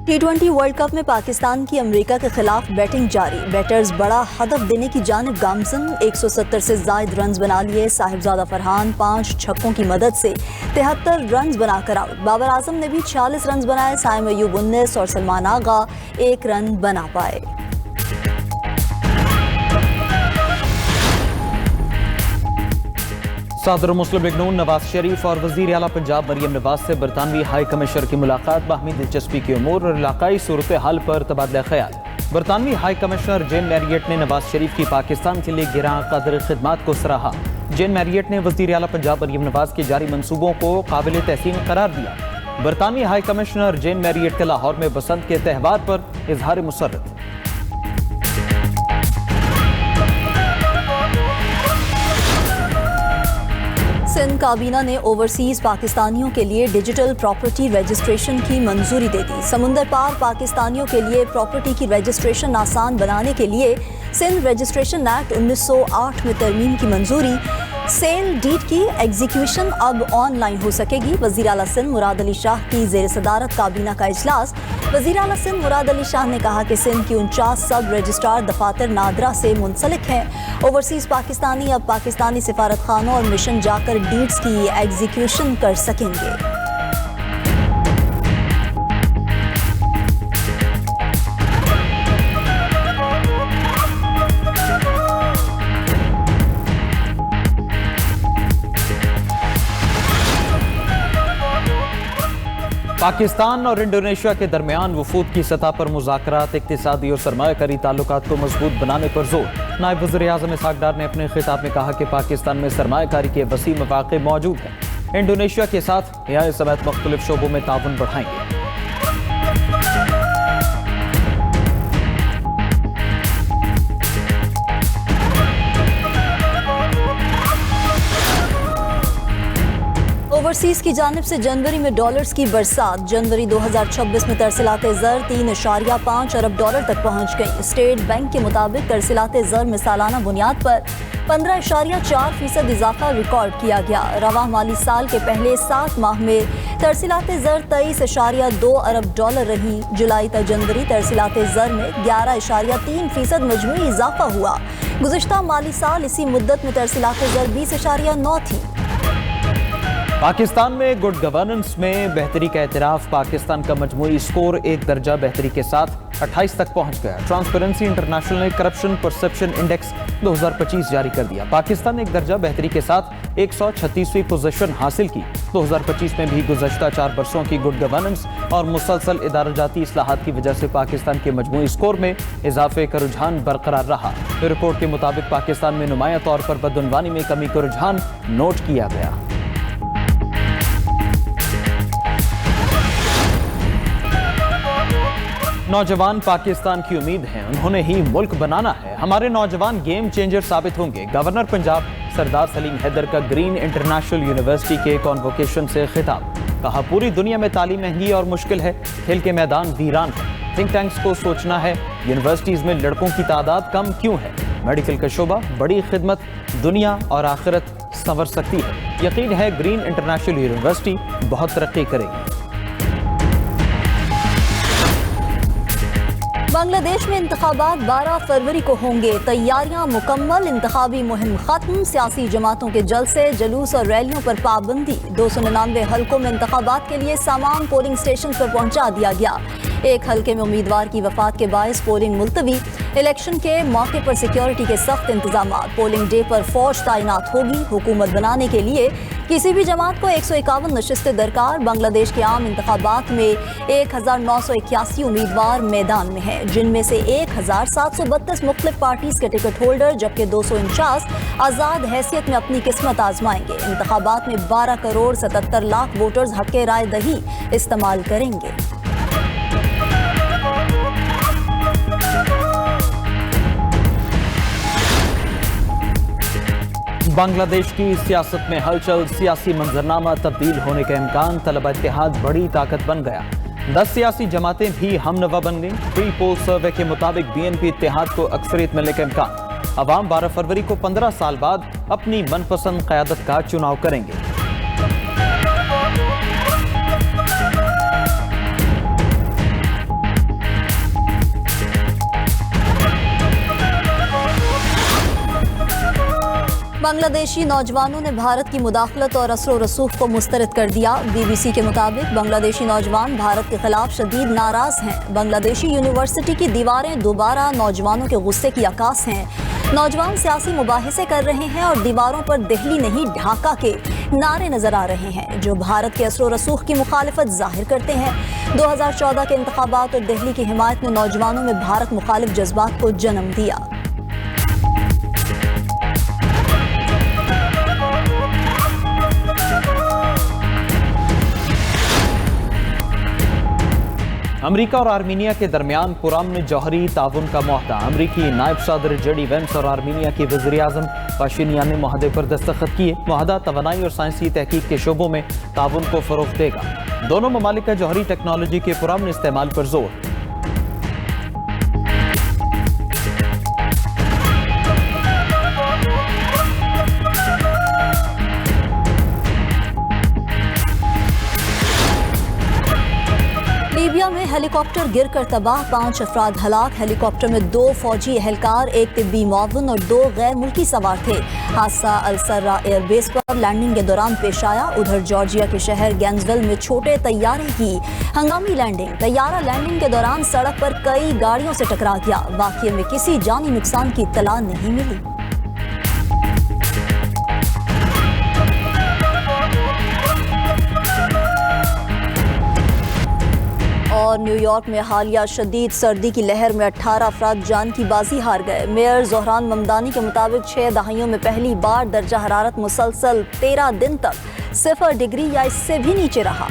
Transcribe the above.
T20 world cup में पाकिस्तान की America के खिलाफ बैटिंग जारी। बैटर्स बड़ा हदफ देने की जानिब गामजन। 170 से जायद रन्स बना लिए। साहिबजादा फरहान 5 छक्कों की मदद से 73 रन्स बनाकर आउट। बाबर आजम ने भी 46 रन्स बनाए। साइम अयूब 19 और सलमान आगा 1 रन बना पाए। सदर मुस्लिम लीग नून नवाज शरीफ और वजीर आला पंजाब मरियम नवाज से बरतानवी हाई कमिश्नर की मुलाकात। बाहमी दिलचस्पी के उमूर और इलाकाई सूरत हाल पर तबादला ख्याल। बरतानवी हाई कमिश्नर जेन मैरियट ने नवाज शरीफ की पाकिस्तान के लिए गिरां कदर खिदमात को सराहा। जेन मैरियट ने वजीर आला पंजाब मरियम नवाज के जारी मंसूबों को काबिल तहसीन करार दिया। बरतानवी हाई कमिश्नर जेन मैरियट के लाहौर में बसंत के त्यौहार पर इजहार मुसर्रत। सिंध काबीना ने ओवरसीज पाकिस्तानियों के लिए डिजिटल प्रॉपर्टी रजिस्ट्रेशन की मंजूरी दे दी। समुंदर पार पाकिस्तानियों के लिए प्रॉपर्टी की रजिस्ट्रेशन आसान बनाने के लिए सिंध रजिस्ट्रेशन एक्ट 1908 में तरमीम की मंजूरी। सेल डीड की एग्जीक्यूशन अब ऑनलाइन हो सकेगी। वज़ीर आला सिंध मुराद अली शाह की ज़ेर सदारत काबीना का इजलास। वज़ीर आला सिंध मुराद अली शाह ने कहा कि सिंध की 49 सब रजिस्ट्रार दफातर नादरा से मुंसलिक हैं। ओवरसीज पाकिस्तानी अब पाकिस्तानी सिफारत खानों और मिशन जाकर डीड्स की एग्जीक्यूशन कर सकेंगे। पाकिस्तान और इंडोनेशिया के दरमियान वफूद की सतह पर मुज़ाकरात इक्तिसादी और सरमायाकारी ताल्लुकात को मजबूत बनाने पर जोर। नायब वज़ीर आज़म इसहाक डार ने अपने खिताब में कहा कि पाकिस्तान में सरमायाकारी के वसी मौक़े मौजूद हैं। इंडोनेशिया के साथ रियायत समेत मुख्तलिफ शोबों में ताउन बढ़ाएंगे। ओवरसीज की जानिब से जनवरी में डॉलर्स की बरसात। जनवरी 2026 में तरसीलाते ज़र 3.5 अरब डॉलर तक पहुंच गई। स्टेट बैंक के मुताबिक तरसीलाते ज़र में सालाना बुनियाद पर 15.4% इजाफा रिकॉर्ड किया गया। रवां माली साल के पहले 7 माह में तरसीलाते ज़र 23.2 अरब डॉलर रही। जुलाई तक जनवरी तरसीलाते ज़र में 11.3% मजमूई इजाफा हुआ। गुज़िश्ता माली साल इसी मुद्दत में तरसीलाते ज़र 20.9 थी। पाकिस्तान में गुड गवर्नेंस में बेहतरी का एतराफ़। पाकिस्तान का मजमूई स्कोर 1 दर्जा बेहतरी के साथ 28 तक पहुंच गया। ट्रांसपेरेंसी इंटरनेशनल ने करप्शन परसेप्शन इंडेक्स 2025 जारी कर दिया। पाकिस्तान ने 1 दर्जा बेहतरी के साथ 136वीं पोजीशन हासिल की। 2025 में भी गुज़श्ता 4 बरसों की गुड गवर्नेंस और मुसलसल इदाराजाती इस्लाहात की वजह से पाकिस्तान के मजमूई स्कोर में इजाफे का रुझान बरकरार रहा। रिपोर्ट के मुताबिक पाकिस्तान में नुमाया तौर पर बदउनवानी में कमी का रुझान नोट किया गया। नौजवान पाकिस्तान की उम्मीद है, उन्होंने ही मुल्क बनाना है। हमारे नौजवान गेम चेंजर साबित होंगे। गवर्नर पंजाब सरदार सलीम हैदर का ग्रीन इंटरनेशनल यूनिवर्सिटी के कॉन्वोकेशन से खिताब। कहा, पूरी दुनिया में तालीम महंगी और मुश्किल है, खेल के मैदान वीरान है। थिंक टैंक्स को सोचना है, यूनिवर्सिटीज में लड़कों की तादाद कम क्यों है। मेडिकल का शोबा, बड़ी खिदमत, दुनिया और आखिरत संवर सकती है। यकीन है ग्रीन इंटरनेशनल यूनिवर्सिटी बहुत तरक्की करेगी। बांग्लादेश में इंतखाबात 12 फरवरी को होंगे। तैयारियां मुकम्मल। इंतखाबी मुहिम खत्म। सियासी जमातों के जलसे, जुलूस और रैलियों पर पाबंदी। 299 हलकों में इंतखाबात के लिए सामान पोलिंग स्टेशन पर पहुंचा दिया गया। एक हलके में उम्मीदवार की वफात के बायस पोलिंग मुलतवी। इलेक्शन के मौके पर सिक्योरिटी के सख्त इंतजाम। पोलिंग डे पर फौज तैनात होगी। हुकूमत बनाने के लिए किसी भी जमात को 151 नशिस्तें दरकार। बांग्लादेश के आम इंतखाबात में 1981 उम्मीदवार मैदान में हैं, जिनमें से 1732 मुख्तलिफ पार्टीज के टिकट होल्डर, जबकि 249 आज़ाद हैसियत में अपनी किस्मत आजमाएंगे। इंतखाबात में 12 करोड़ 77 लाख वोटर्स हक़ राय दही इस्तेमाल करेंगे। बांग्लादेश की सियासत में हलचल, सियासी मंजरनामा तब्दील होने का इम्कान। तलबा इत्तेहाद बड़ी ताकत बन गया। 10 सियासी जमातें भी हमनवा बन गईं। प्री पोल सर्वे के मुताबिक बीएनपी इत्तेहाद को अक्सरियत मिलने का इम्कान। अवाम 12 फरवरी को 15 साल बाद अपनी मनपसंद क़यादत का चुनाव करेंगे। बांग्लादेशी नौजवानों ने भारत की मुदाखलत और असर व रसूख को मुस्तरद कर दिया। BBC के मुताबिक बांग्लादेशी नौजवान भारत के खिलाफ शदीद नाराज हैं। बांग्लादेशी यूनिवर्सिटी की दीवारें दोबारा नौजवानों के गुस्से की अक्कास हैं। नौजवान सियासी मुबाहिसे कर रहे हैं और दीवारों पर दिल्ली नहीं ढाका के नारे नजर आ रहे हैं, जो भारत के असर व रसूख की मुखालिफत जाहिर करते हैं। 2014 के इंतखाबात और दिल्ली की हिमायत ने नौजवानों में भारत मुखालिफ जज्बात को जन्म दिया। अमेरिका और आर्मीनिया के दरमियान पुरअमन जौहरी ताउन का मुआहदा। अमेरिकी नायब सदर जेडी वेंस और आर्मीनिया के वज़ीर आज़म पाशिनियान ने मुआहदे पर दस्तखत किए। मुआहदा तवानाई और साइंसी तहकीक के शोबों में ताउन को फ़रोग़ देगा। दोनों ममालिक का जौहरी टेक्नोलॉजी के पुरअमन इस्तेमाल पर जोर। लीबिया में हेलीकॉप्टर गिरकर तबाह, 5 अफराद हलाक। हेलीकॉप्टर में 2 फौजी एहलकार, 1 तिब्बी मुआविन और 2 गैर मुल्की सवार थे। हादसा अल-सर्रा एयरबेस पर लैंडिंग के दौरान पेश आया। उधर जॉर्जिया के शहर गैंसविल में छोटे तैयारे की हंगामी लैंडिंग। तैयारा लैंडिंग के दौरान सड़क पर कई गाड़ियों से टकरा गया। वाक़ये में किसी जानी नुकसान की इत्तला नहीं मिली। और न्यूयॉर्क में हालिया शदीद सर्दी की लहर में 18 अफराद जान की बाजी हार गए। मेयर ज़ोहरान ममदानी के मुताबिक 6 दहाइयों में पहली बार दर्जा हरारत मुसलसल 13 दिन तक 0 डिग्री या इससे भी नीचे रहा।